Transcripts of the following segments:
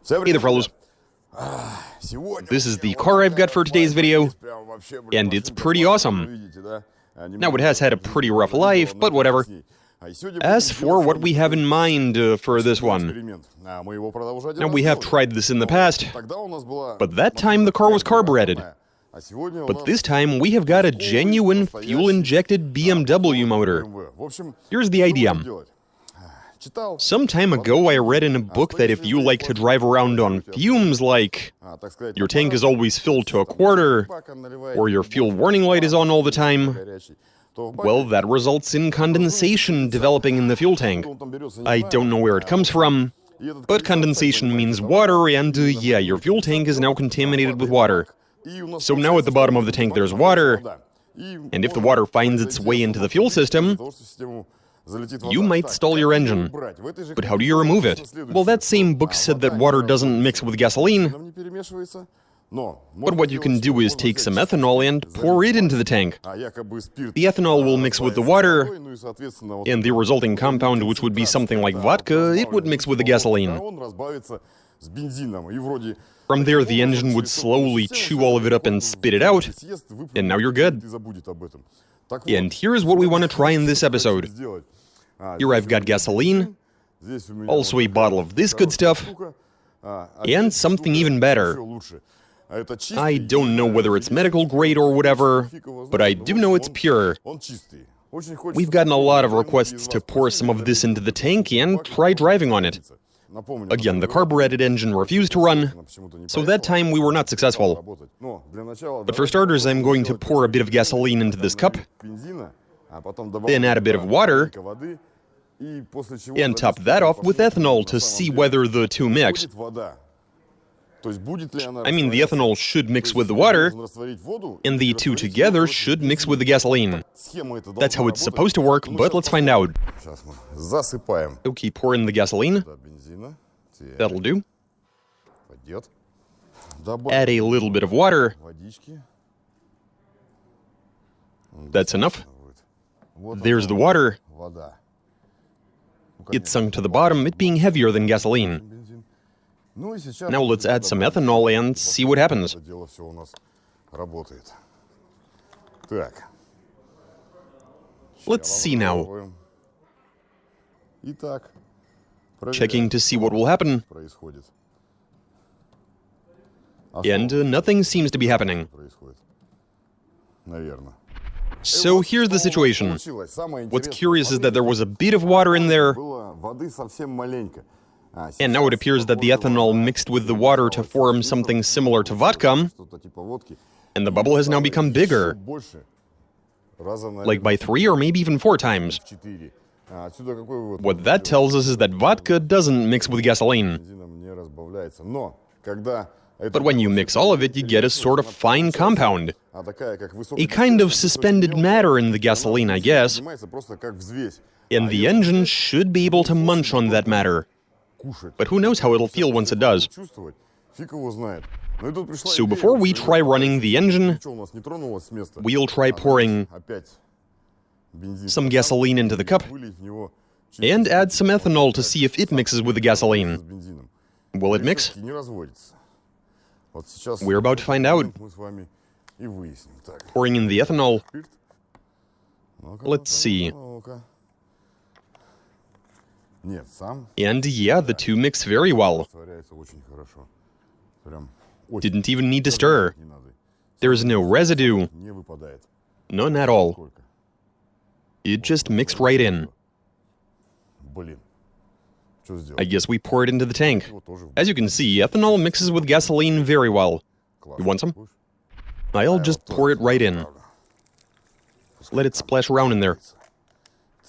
Hey there, fellas. This is the car I've got for today's video, and it's pretty awesome. Now, it has had a pretty rough life, but whatever. As for what we have in mind for this one, now we have tried this in the past, but that time the car was carbureted. But this time we have got a genuine fuel-injected BMW motor. Here's the idea. Some time ago I read in a book that if you like to drive around on fumes, like your tank is always filled to a quarter, or your fuel warning light is on all the time, well, that results in condensation developing in the fuel tank. I don't know where it comes from, but condensation means water, and yeah, your fuel tank is now contaminated with water. So now at the bottom of the tank there's water, and if the water finds its way into the fuel system, you might stall your engine. But how do you remove it? Well, that same book said that water doesn't mix with gasoline. But what you can do is take some ethanol and pour it into the tank. The ethanol will mix with the water, and the resulting compound, which would be something like vodka, it would mix with the gasoline. From there, the engine would slowly chew all of it up and spit it out, and now you're good. And here's what we want to try in this episode. Here I've got gasoline, also a bottle of this good stuff, and something even better. I don't know whether it's medical grade or whatever, but I do know it's pure. We've gotten a lot of requests to pour some of this into the tank and try driving on it. Again, the carbureted engine refused to run, so that time we were not successful. But for starters, I'm going to pour a bit of gasoline into this cup, then add a bit of water, and top that off with ethanol to see whether the two mix. I mean, the ethanol should mix with the water, and the two together should mix with the gasoline. That's how it's supposed to work, but let's find out. Okay, pour in the gasoline. That'll do. Add a little bit of water. That's enough. There's the water. It sunk to the bottom, it being heavier than gasoline. Now let's add some ethanol and see what happens. Let's see now. Checking to see what will happen. And nothing seems to be happening. So here's the situation. What's curious is that there was a bit of water in there, and now it appears that the ethanol mixed with the water to form something similar to vodka, and the bubble has now become bigger, like by 3 or maybe even 4 times. What that tells us is that vodka doesn't mix with gasoline. But when you mix all of it, you get a sort of fine compound. A kind of suspended matter in the gasoline, I guess. And the engine should be able to munch on that matter. But who knows how it'll feel once it does. So before we try running the engine, we'll try pouring some gasoline into the cup and add some ethanol to see if it mixes with the gasoline. Will it mix? We're about to find out. Pouring in the ethanol. Let's see. And yeah, the two mix very well. Didn't even need to stir. There's no residue. None at all. It just mixed right in. I guess we pour it into the tank. As you can see, ethanol mixes with gasoline very well. You want some? I'll just pour it right in. Let it splash around in there.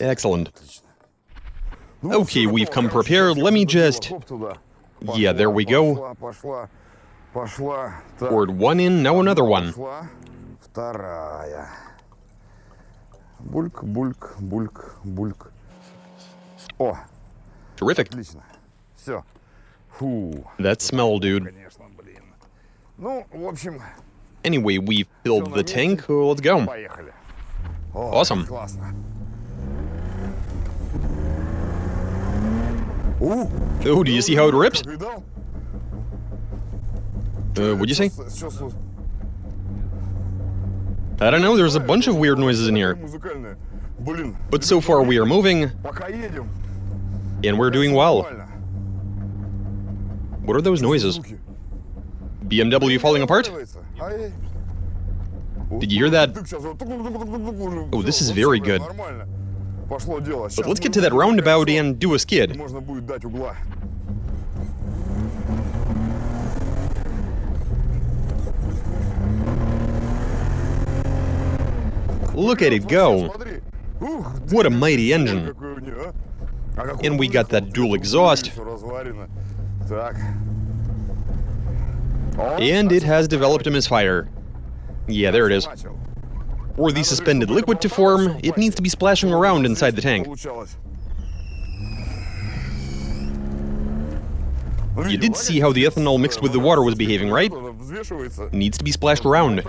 Excellent. Okay, we've come prepared. Let me just... Yeah, there we go. Poured one in, now another one. Terrific. That smell, dude. Anyway, we've filled the tank. Let's go. Awesome. Oh, do you see how it rips? What'd you say? I don't know, there's a bunch of weird noises in here. But so far we are moving, and we're doing well. What are those noises? BMW falling apart? Did you hear that? Oh, this is very good. But let's get to that roundabout and do a skid. Look at it go! What a mighty engine! And we got that dual exhaust. And it has developed a misfire. Yeah, there it is. For the suspended liquid to form, it needs to be splashing around inside the tank. You did see how the ethanol mixed with the water was behaving, right? Needs to be splashed around.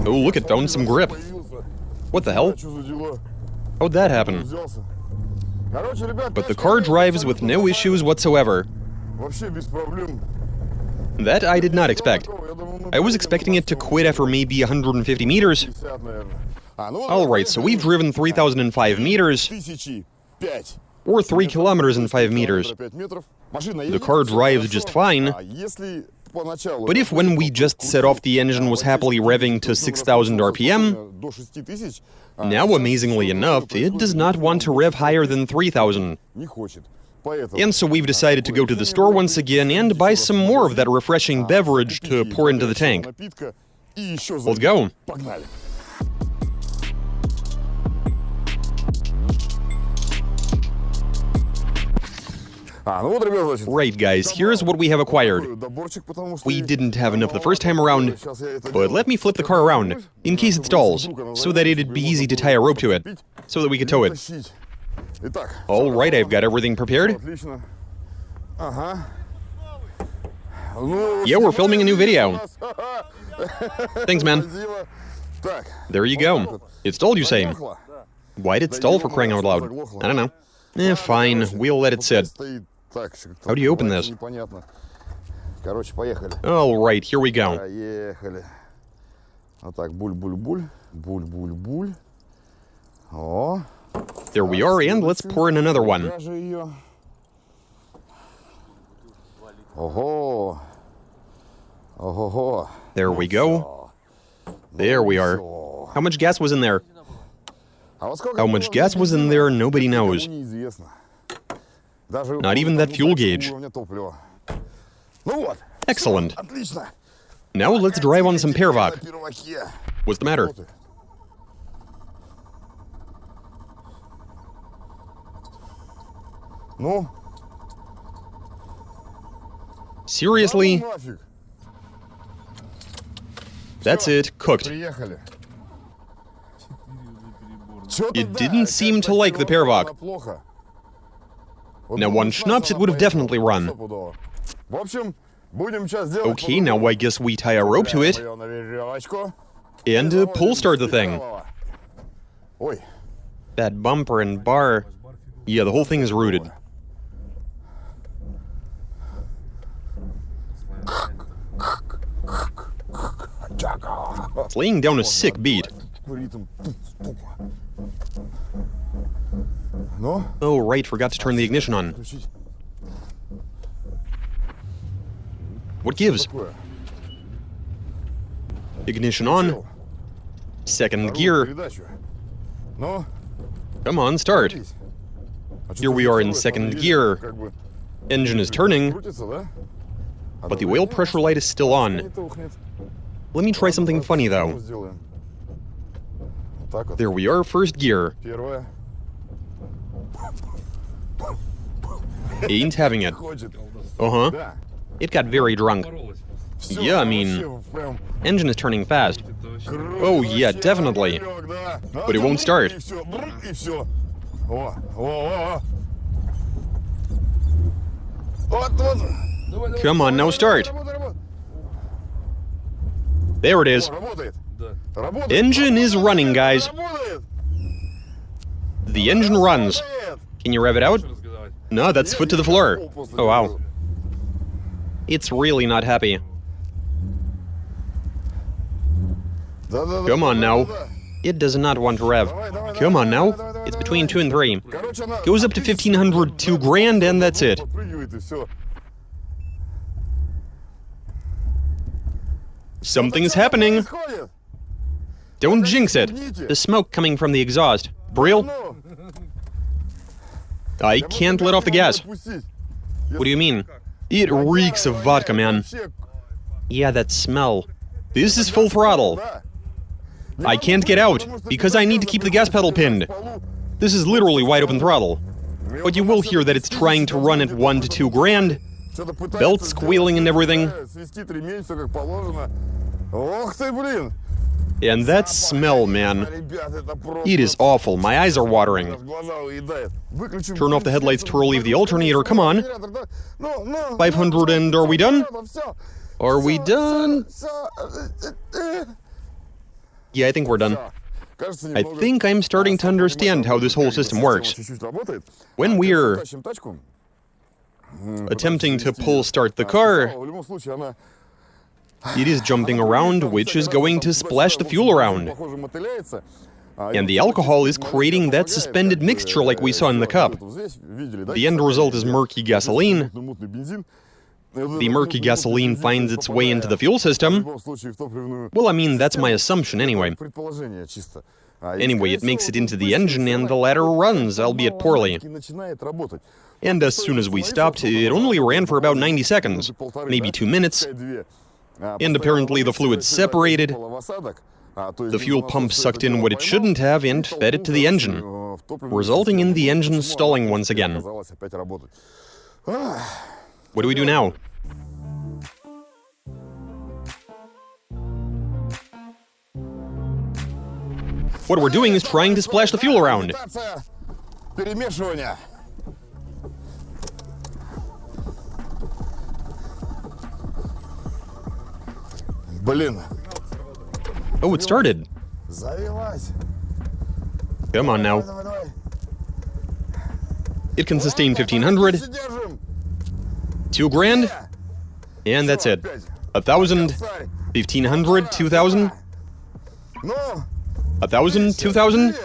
Oh, look, it found some grip. What the hell? How'd that happen? But the car drives with no issues whatsoever. That I did not expect. I was expecting it to quit after maybe 150 meters. Alright, so we've driven 3,005 meters, or 3 kilometers in 5 meters. The car drives just fine. But if when we just set off the engine was happily revving to 6,000 RPM, now amazingly enough, it does not want to rev higher than 3,000. And so we've decided to go to the store once again and buy some more of that refreshing beverage to pour into the tank. Let's go. Right, guys, here's what we have acquired. We didn't have enough the first time around, but let me flip the car around, in case it stalls, so that it'd be easy to tie a rope to it, so that we could tow it. Alright, I've got everything prepared. Yeah, we're filming a new video. Thanks, man. There you go. It stalled, you say? Why'd it stall, for crying out loud? I don't know. Fine, we'll let it sit. How do you open this? Alright, here we go. There we are, and let's pour in another one. There we go. There we are. How much gas was in there? How much gas was in there, nobody knows. Not even that fuel gauge. Excellent. Now let's drive on some Pervak. What's the matter? Seriously? That's it, cooked. It didn't seem to like the Pervak. Now, one schnapps, it would have definitely run. Okay, now I guess we tie a rope to it and pull start the thing. That bumper and bar, yeah, the whole thing is rooted. It's laying down a sick beat. Oh, right, forgot to turn the ignition on. What gives? Ignition on. Second gear. Come on, start. Here we are in second gear. Engine is turning, but the oil pressure light is still on. Let me try something funny, though. There we are, first gear. Ain't having it. Uh-huh. It got very drunk. Yeah, I mean, engine is turning fast. Oh, yeah, definitely. But it won't start. Come on, now start. There it is. Engine is running, guys. The engine runs. Can you rev it out? No, that's foot to the floor. Oh, wow. It's really not happy. Come on now. It does not want to rev. Come on now. It's between 2 and 3. Goes up to 1,500, 2 grand, and that's it. Something's happening. Don't jinx it. The smoke coming from the exhaust. Brill? I can't let off the gas. What do you mean? It reeks of vodka, man. Yeah, that smell. This is full throttle. I can't get out, because I need to keep the gas pedal pinned. This is literally wide open throttle. But you will hear that it's trying to run at 1 to 2 grand. Belt squealing and everything. And that smell, man. It is awful. My eyes are watering. Turn off the headlights to relieve the alternator. Come on. 500 and are we done? Are we done? Yeah, I think we're done. I think I'm starting to understand how this whole system works. When we're attempting to pull start the car, it is jumping around, which is going to splash the fuel around. And the alcohol is creating that suspended mixture like we saw in the cup. The end result is murky gasoline. The murky gasoline finds its way into the fuel system. Well, I mean, that's my assumption anyway. Anyway, it makes it into the engine and the latter runs, albeit poorly. And as soon as we stopped, it only ran for about 90 seconds, maybe 2 minutes. And apparently the fluid separated. The fuel pump sucked in what it shouldn't have and fed it to the engine, resulting in the engine stalling once again. What do we do now? What we're doing is trying to splash the fuel around. Oh, it started. Come on now. It can sustain 1,500. 2 grand, and that's it. 1,000, 1,500, 2,000, 1,000, 2,000.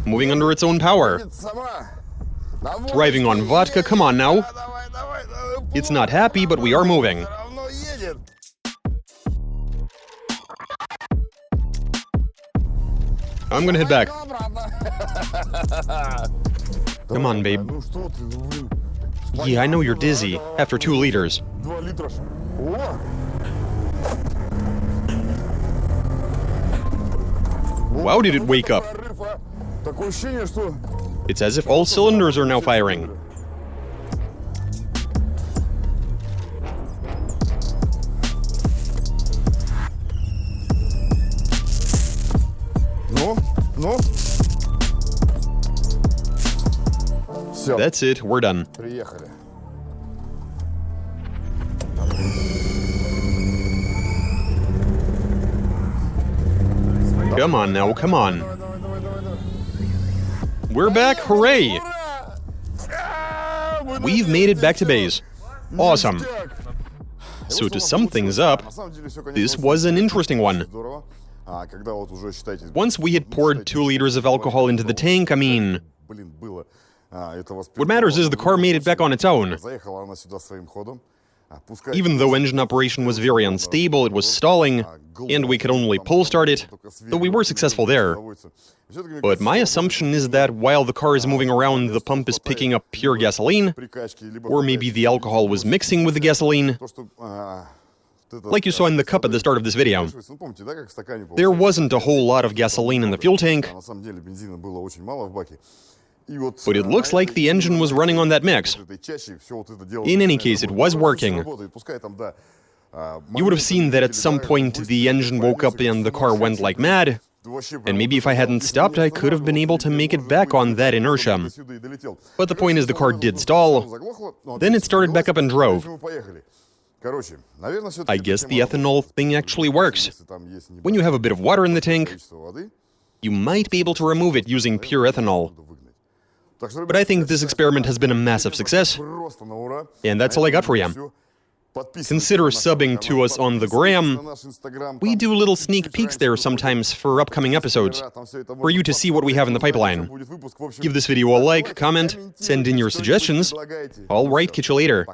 Moving under its own power. Thriving on vodka, come on now. It's not happy, but we are moving. I'm gonna head back. Come on, babe. Yeah, I know you're dizzy. After 2 liters. Wow, did it wake up? It's as if all cylinders are now firing. That's it, we're done. Come on now, come on. We're back, hooray! We've made it back to base. Awesome. So to sum things up, this was an interesting one. Once we had poured 2 liters of alcohol into the tank, I mean... What matters is the car made it back on its own. Even though engine operation was very unstable, it was stalling, and we could only pull start it, though we were successful there. But my assumption is that while the car is moving around, the pump is picking up pure gasoline, or maybe the alcohol was mixing with the gasoline, like you saw in the cup at the start of this video. There wasn't a whole lot of gasoline in the fuel tank, but it looks like the engine was running on that mix. In any case, it was working. You would have seen that at some point the engine woke up and the car went like mad, and maybe if I hadn't stopped, I could have been able to make it back on that inertia. But the point is the car did stall, then it started back up and drove. I guess the ethanol thing actually works. When you have a bit of water in the tank, you might be able to remove it using pure ethanol. But I think this experiment has been a massive success, and that's all I got for you. Consider subbing to us on the gram. We do little sneak peeks there sometimes for upcoming episodes, for you to see what we have in the pipeline. Give this video a like, comment, send in your suggestions. All right, catch you later.